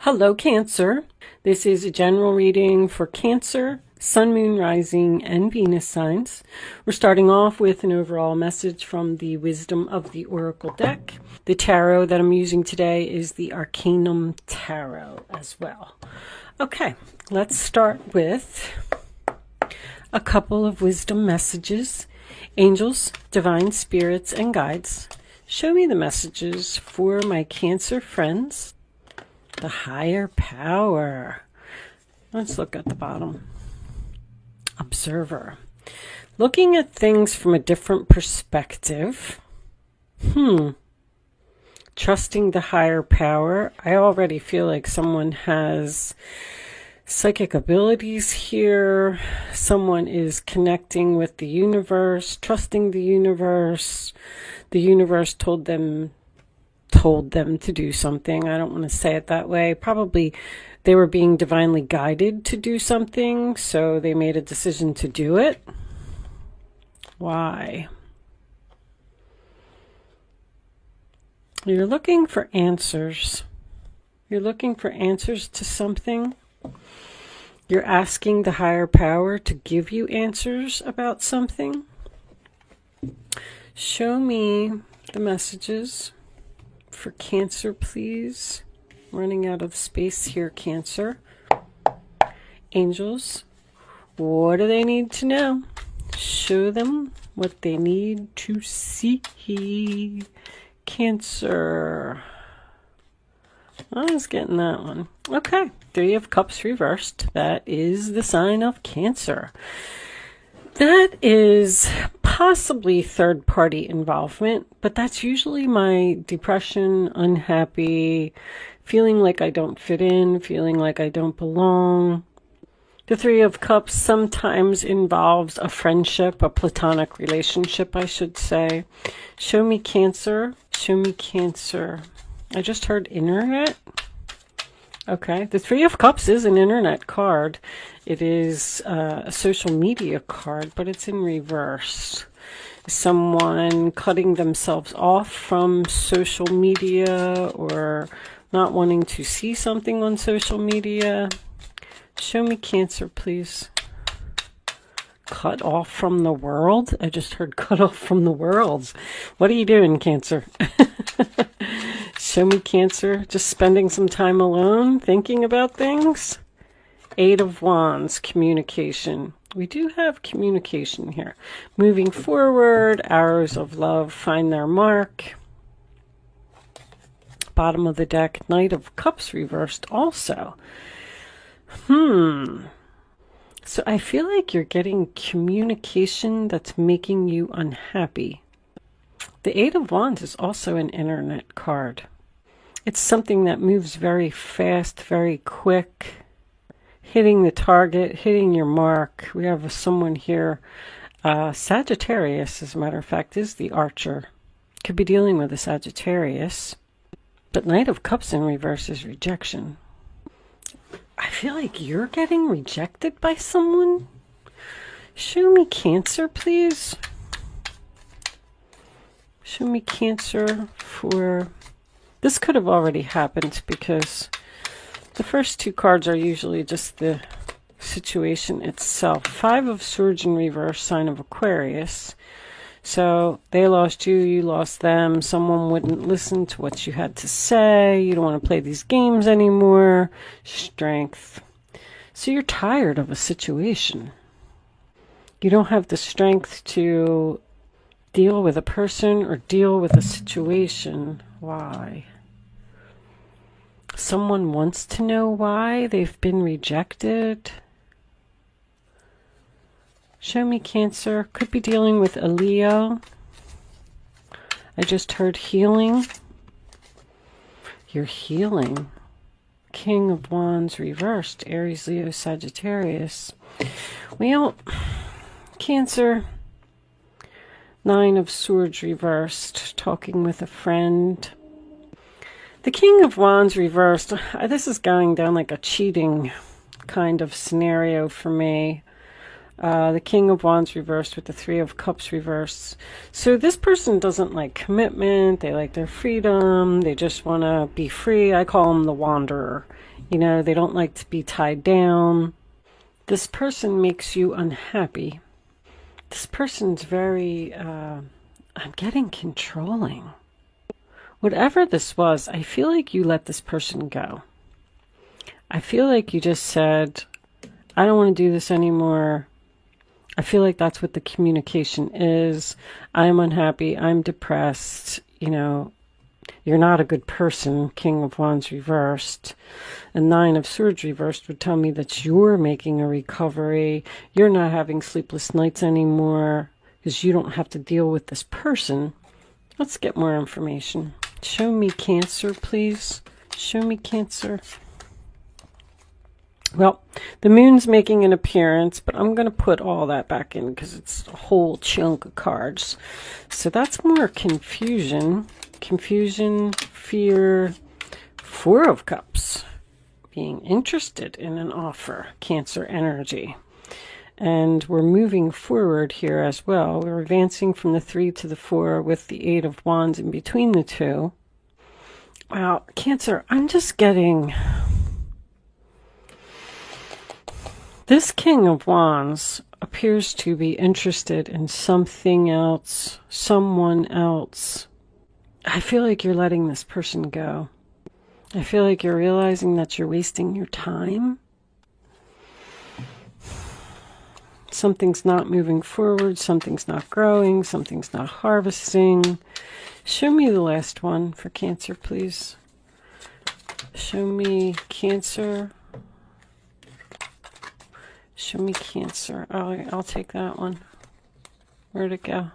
Hello, Cancer. This is a general reading for Cancer, Sun, Moon, Rising, and Venus signs. We're starting off with an overall message from the Wisdom of the Oracle deck. The tarot that I'm using today is the Arcanum Tarot as well. Okay, let's start with a couple of wisdom messages. Angels, divine spirits, and guides, show me the messages for my Cancer friends. The higher power. Let's look at the bottom. Observer. Looking at things from a different perspective. Trusting the higher power. I already feel like someone has psychic abilities here. Someone is connecting with the universe, trusting the universe. The universe told them to do something. I don't want to say it that way. Probably they were being divinely guided to do something, so they made a decision to do it. Why? You're looking for answers. You're looking for answers to something. You're asking the higher power to give you answers about something. Show me the messages for Cancer, please. Running out of space here, Cancer. Angels, what do they need to know? Show them what they need to see. Cancer. I was getting that one. Okay, Three of Cups reversed. That is the sign of Cancer. That is possibly third-party involvement, but that's usually my depression, unhappy, feeling like I don't fit in, feeling like I don't belong. The Three of Cups sometimes involves a friendship, a platonic relationship, I should say. Show me Cancer. Show me Cancer. I just heard internet. Okay, the Three of Cups is an internet card. It is a social media card, but it's in reverse. Someone cutting themselves off from social media or not wanting to see something on social media. Show me Cancer, please. Cut off from the world? I just heard cut off from the world. What are you doing, Cancer? Show me Cancer. Just spending some time alone, thinking about things. Eight of Wands, communication. We do have communication here. Moving forward, arrows of love find their mark. Bottom of the deck, Knight of Cups reversed also. So I feel like you're getting communication that's making you unhappy. The Eight of Wands is also an internet card. It's something that moves very fast, very quick. Hitting the target, hitting your mark. We have someone here. Sagittarius, as a matter of fact, is the Archer. Could be dealing with a Sagittarius. But Knight of Cups in reverse is rejection. I feel like you're getting rejected by someone. Show me Cancer, please. Show me Cancer for... This could have already happened because the first two cards are usually just the situation itself. Five of Swords in reverse, sign of Aquarius. So they lost you, you lost them. Someone wouldn't listen to what you had to say. You don't want to play these games anymore. Strength. So you're tired of a situation. You don't have the strength to deal with a person or deal with a situation. Why? Someone wants to know why they've been rejected. Show me Cancer. Could be dealing with a Leo. I just heard healing. You're healing. King of Wands reversed. Aries, Leo, Sagittarius. Well, Cancer. Nine of Swords reversed. Talking with a friend. The King of Wands reversed. This is going down like a cheating kind of scenario for me. The King of Wands reversed with the Three of Cups reversed. So this person doesn't like commitment. They like their freedom. They just want to be free. I call them the wanderer You know, they don't like to be tied down. This person makes you unhappy. This person's very, I'm getting controlling. Whatever this was, I feel like you let this person go. I feel like you just said, I don't want to do this anymore. I feel like that's what the communication is. I'm unhappy. I'm depressed. You know, you're not a good person. King of Wands reversed. And Nine of Swords reversed would tell me that you're making a recovery. You're not having sleepless nights anymore because you don't have to deal with this person. Let's get more information. Show me Cancer, please. Show me Cancer. Well, the moon's making an appearance, but I'm going to put all that back in because it's a whole chunk of cards. So that's more confusion. Confusion, fear, Four of Cups. Being interested in an offer, Cancer energy. And we're moving forward here as well. We're advancing from the 3 to the 4 with the 8 of Wands in between the two. Wow, Cancer, I'm just getting... This King of Wands appears to be interested in something else, someone else. I feel like you're letting this person go. I feel like you're realizing that you're wasting your time. Something's not moving forward, something's not growing, something's not harvesting. Show me the last one for Cancer, please. Show me Cancer. Show me Cancer. Oh, I'll take that one. Where'd it go?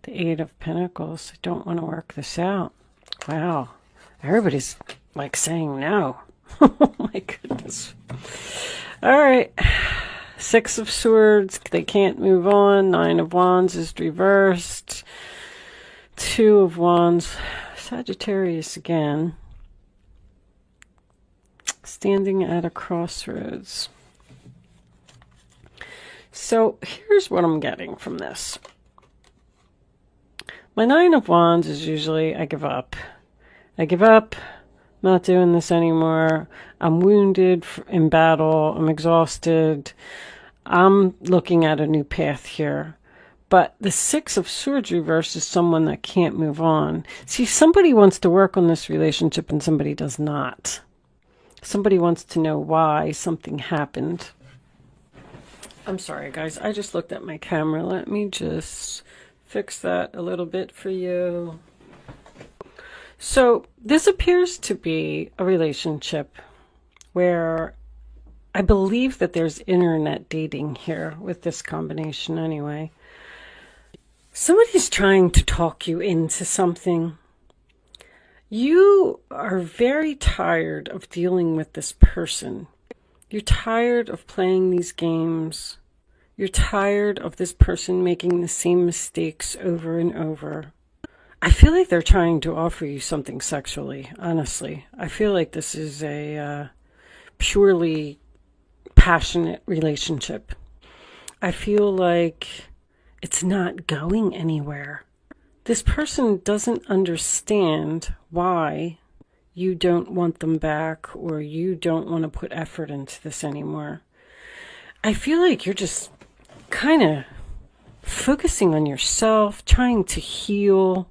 The 8 of Pentacles. I don't want to work this out. Wow. Everybody's like saying no. Oh my goodness. All right. 6 of Swords. They can't move on. 9 of Wands is reversed. 2 of Wands. Sagittarius again. Standing at a crossroads. So here's what I'm getting from this. My 9 of Wands is usually I give up. I give up. I'm not doing this anymore. I'm wounded in battle. I'm exhausted. I'm looking at a new path here. But the 6 of Swords reverse is someone that can't move on. See, somebody wants to work on this relationship and somebody does not. Somebody wants to know why something happened. I'm sorry, guys. I just looked at my camera. Let me just fix that a little bit for you. So this appears to be a relationship where I believe that there's internet dating here with this combination anyway. Somebody's trying to talk you into something. You are very tired of dealing with this person. You're tired of playing these games. You're tired of this person making the same mistakes over and over. I feel like they're trying to offer you something sexually, honestly. I feel like this is a purely passionate relationship. I feel like it's not going anywhere. This person doesn't understand why you don't want them back or you don't want to put effort into this anymore. I feel like you're just kind of focusing on yourself, trying to heal.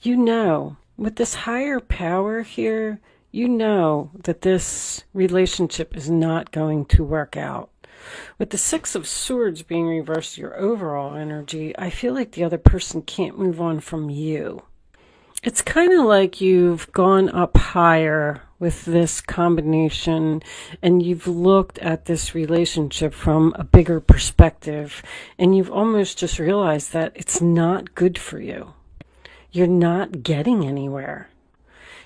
You know, with this higher power here, you know that this relationship is not going to work out. With the 6 of Swords being reversed, your overall energy, I feel like the other person can't move on from you. It's kind of like you've gone up higher with this combination and you've looked at this relationship from a bigger perspective and you've almost just realized that it's not good for you. You're not getting anywhere.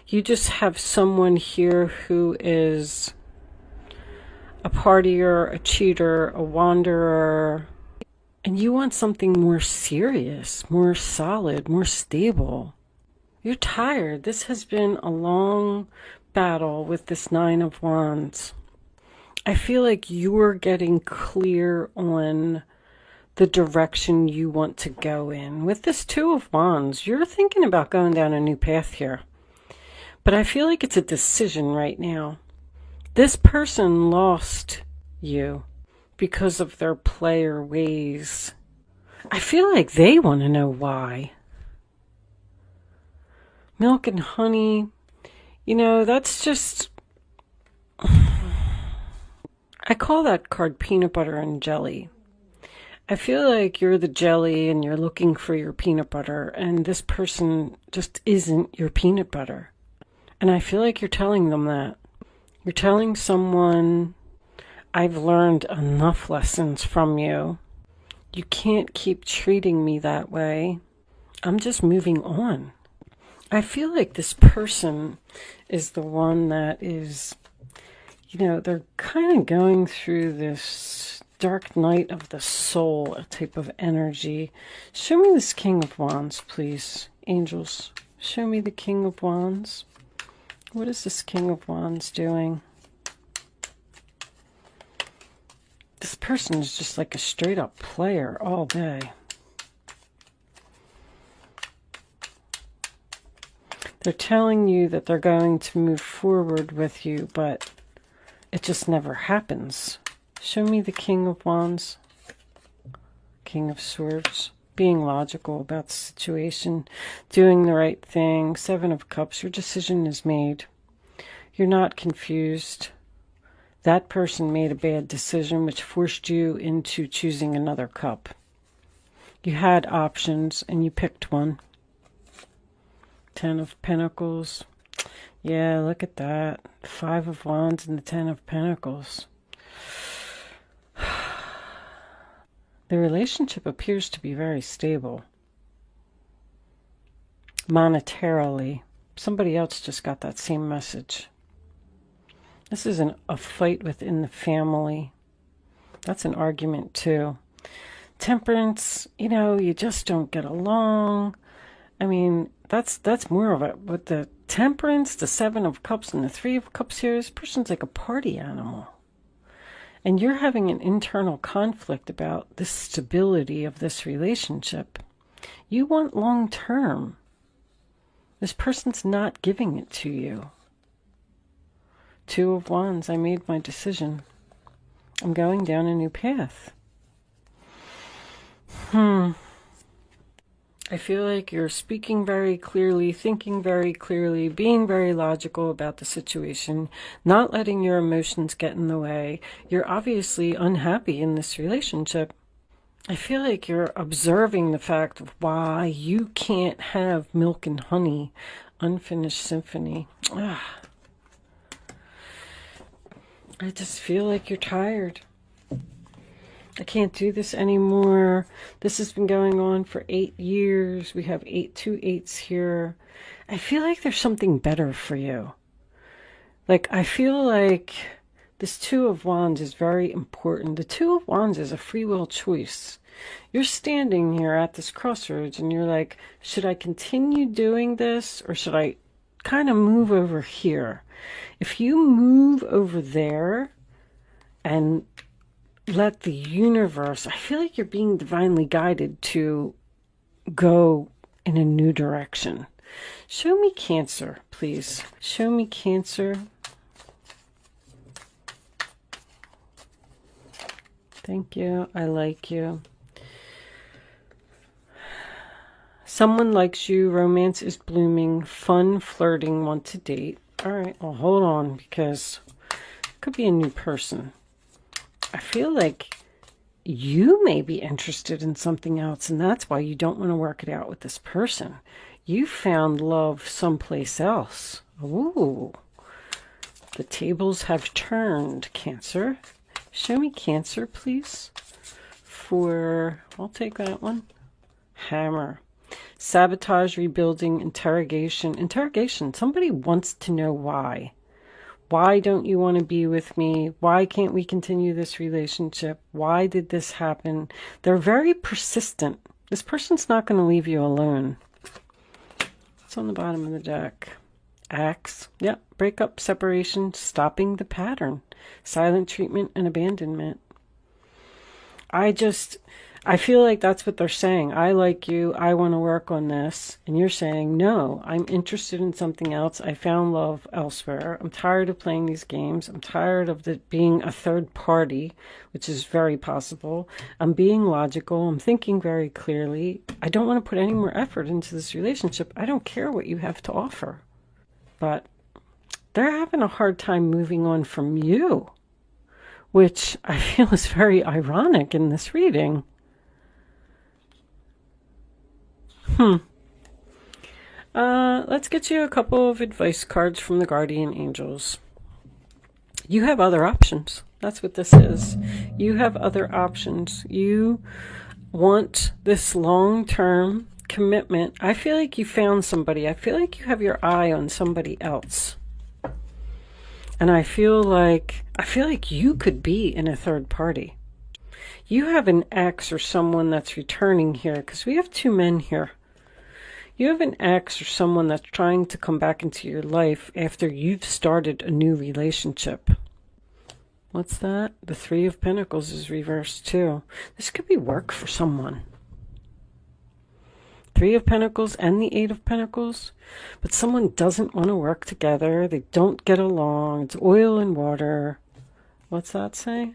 You just have someone here who is a partier, a cheater, a wanderer, and you want something more serious, more solid, more stable. You're tired. This has been a long battle with this 9 of Wands. I feel like you're getting clear on the direction you want to go in. With this 2 of Wands, you're thinking about going down a new path here. But I feel like it's a decision right now. This person lost you because of their player ways. I feel like they want to know why. Milk and honey, you know, that's just... I call that card peanut butter and jelly. I feel like you're the jelly and you're looking for your peanut butter, and this person just isn't your peanut butter. And I feel like you're telling them that. You're telling someone, I've learned enough lessons from you. You can't keep treating me that way. I'm just moving on. I feel like this person is the one that is, you know, they're kind of going through this dark night of the soul, a type of energy. Show me this King of Wands, please. Angels, show me the King of Wands. What is this King of Wands doing? This person is just like a straight up player all day. They're telling you that they're going to move forward with you, but it just never happens. Show me the King of Wands. King of Swords. Being logical about the situation. Doing the right thing. Seven of Cups. Your decision is made. You're not confused. That person made a bad decision which forced you into choosing another cup. You had options and you picked one. Ten of Pentacles. Yeah, look at that. Five of Wands and the Ten of Pentacles. The relationship appears to be very stable. Monetarily. Somebody else just got that same message. This isn't a fight within the family. That's an argument too. Temperance, you know, you just don't get along. I mean, that's more of it. With the Temperance, the Seven of Cups, and the Three of Cups here, this person's like a party animal. And you're having an internal conflict about the stability of this relationship. You want long term. This person's not giving it to you. Two of Wands, I made my decision. I'm going down a new path. I feel like you're speaking very clearly, thinking very clearly, being very logical about the situation, not letting your emotions get in the way. You're obviously unhappy in this relationship. I feel like you're observing the fact of why you can't have milk and honey, unfinished symphony. I just feel like you're tired. I can't do this anymore. This has been going on for 8 years. We have 2 8s here. I feel like there's something better for you. Like, I feel like this Two of Wands is very important. The Two of Wands is a free will choice. You're standing here at this crossroads and you're like, should I continue doing this or should I kind of move over here? If you move over there and let the universe, I feel like you're being divinely guided to go in a new direction. Show me Cancer, please. Show me Cancer. Thank you. I like you. Someone likes you. Romance is blooming. Fun, flirting, want to date. All right, well, hold on, because it could be a new person. I feel like you may be interested in something else, and that's why you don't want to work it out with this person. You found love someplace else. Ooh, the tables have turned, Cancer. Show me Cancer, please. I'll take that one. Hammer. Sabotage, rebuilding, interrogation. Interrogation. Somebody wants to know why. Why don't you want to be with me? Why can't we continue this relationship? Why did this happen? They're very persistent. This person's not going to leave you alone. What's on the bottom of the deck? Axe. Yep. Breakup, separation, stopping the pattern. Silent treatment and abandonment. I I feel like that's what they're saying. I like you. I want to work on this. And you're saying, no, I'm interested in something else. I found love elsewhere. I'm tired of playing these games. I'm tired of it being a third party, which is very possible. I'm being logical. I'm thinking very clearly. I don't want to put any more effort into this relationship. I don't care what you have to offer. But they're having a hard time moving on from you, which I feel is very ironic in this reading. Let's get you a couple of advice cards from the guardian angels. You have other options. That's what this is. You have other options. You want this long-term commitment. I feel like you found somebody. I feel like you have your eye on somebody else. And I feel like you could be in a third party. You have an ex or someone that's returning here, because we have two men here. You have an ex or someone that's trying to come back into your life after you've started a new relationship. What's that? The Three of Pentacles is reversed too. This could be work for someone. Three of Pentacles and the Eight of Pentacles. But someone doesn't want to work together. They don't get along. It's oil and water. What's that say?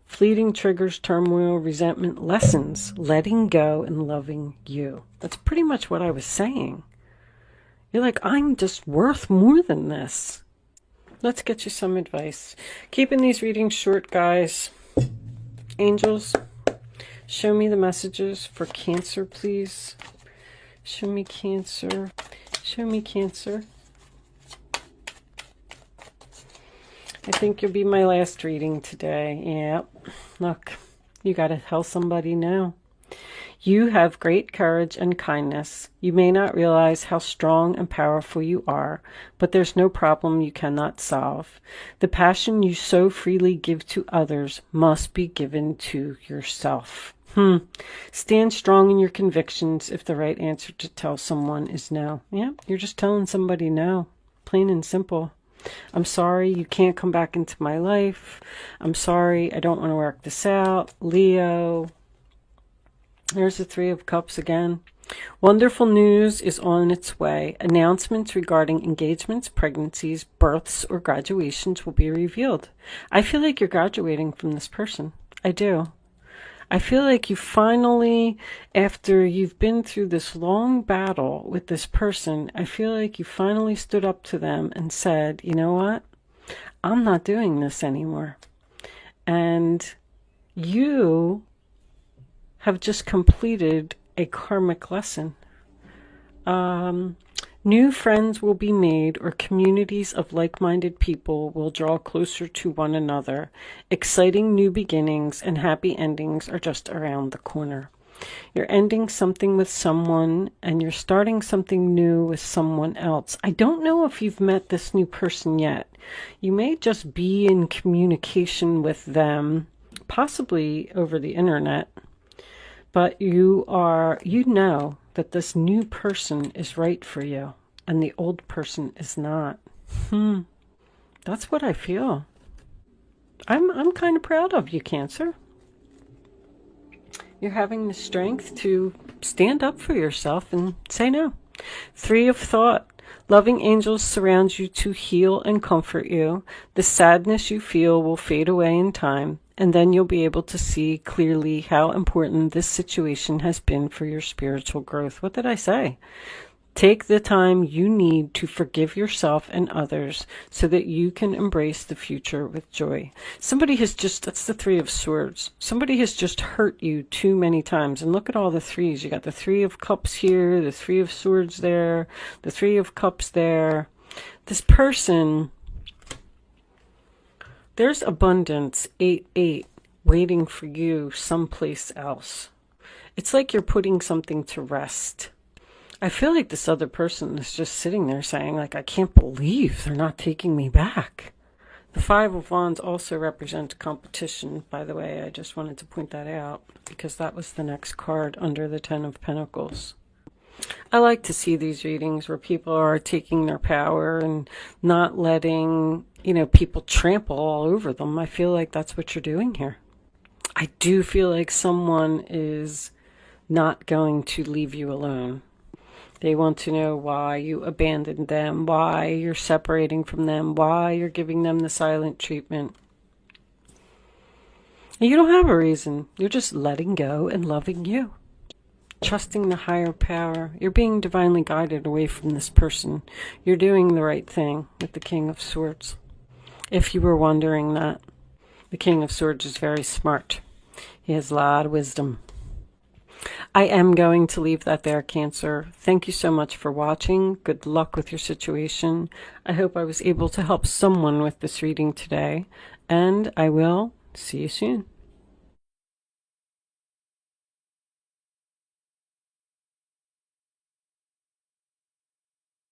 Fleeting triggers, turmoil, resentment, lessons, letting go, and loving you. That's pretty much what I was saying. You're like, I'm just worth more than this. Let's get you some advice. Keeping these readings short, guys. Angels, show me the messages for Cancer, please. Show me Cancer. Show me Cancer. I think you'll be my last reading today. Yep. Look, you got to tell somebody now. You have great courage and kindness. You may not realize how strong and powerful you are, but there's no problem you cannot solve. The passion you so freely give to others must be given to yourself. Stand strong in your convictions if the right answer to tell someone is no. Yeah, you're just telling somebody no. Plain and simple. I'm sorry you can't come back into my life. I'm sorry I don't want to work this out. Leo. There's the Three of Cups again. Wonderful news is on its way. Announcements regarding engagements, pregnancies, births, or graduations will be revealed. I feel like you're graduating from this person. I do. I feel like you finally, after you've been through this long battle with this person, I feel like you finally stood up to them and said, you know what? I'm not doing this anymore. And you have just completed a karmic lesson. New friends will be made, or communities of like-minded people will draw closer to one another. Exciting new beginnings and happy endings are just around the corner. You're ending something with someone and you're starting something new with someone else. I don't know if you've met this new person yet. You may just be in communication with them, possibly over the internet, but you know that this new person is right for you and the old person is not. That's what I feel. I'm kind of proud of you, Cancer. You're having the strength to stand up for yourself and say no. Three of Thought. Loving angels surround you to heal and comfort you. The sadness you feel will fade away in time, and then you'll be able to see clearly how important this situation has been for your spiritual growth. What did I say? Take the time you need to forgive yourself and others so that you can embrace the future with joy. Somebody has just, that's the Three of Swords. Somebody has just hurt you too many times. And look at all the threes. You got the Three of Cups here, the Three of Swords there, the Three of Cups there. This person, there's abundance, 8-8, waiting for you someplace else. It's like you're putting something to rest. I feel like this other person is just sitting there saying, like, I can't believe they're not taking me back. The Five of Wands also represents competition, by the way. I just wanted to point that out because that was the next card under the Ten of Pentacles. I like to see these readings where people are taking their power and not letting, people trample all over them. I feel like that's what you're doing here. I do feel like someone is not going to leave you alone. They want to know why you abandoned them, why you're separating from them, why you're giving them the silent treatment. And you don't have a reason. You're just letting go and loving you. Trusting the higher power. You're being divinely guided away from this person. You're doing the right thing with the King of Swords. If you were wondering that, the King of Swords is very smart. He has a lot of wisdom. I am going to leave that there, Cancer. Thank you so much for watching. Good luck with your situation. I hope I was able to help someone with this reading today, and I will see you soon.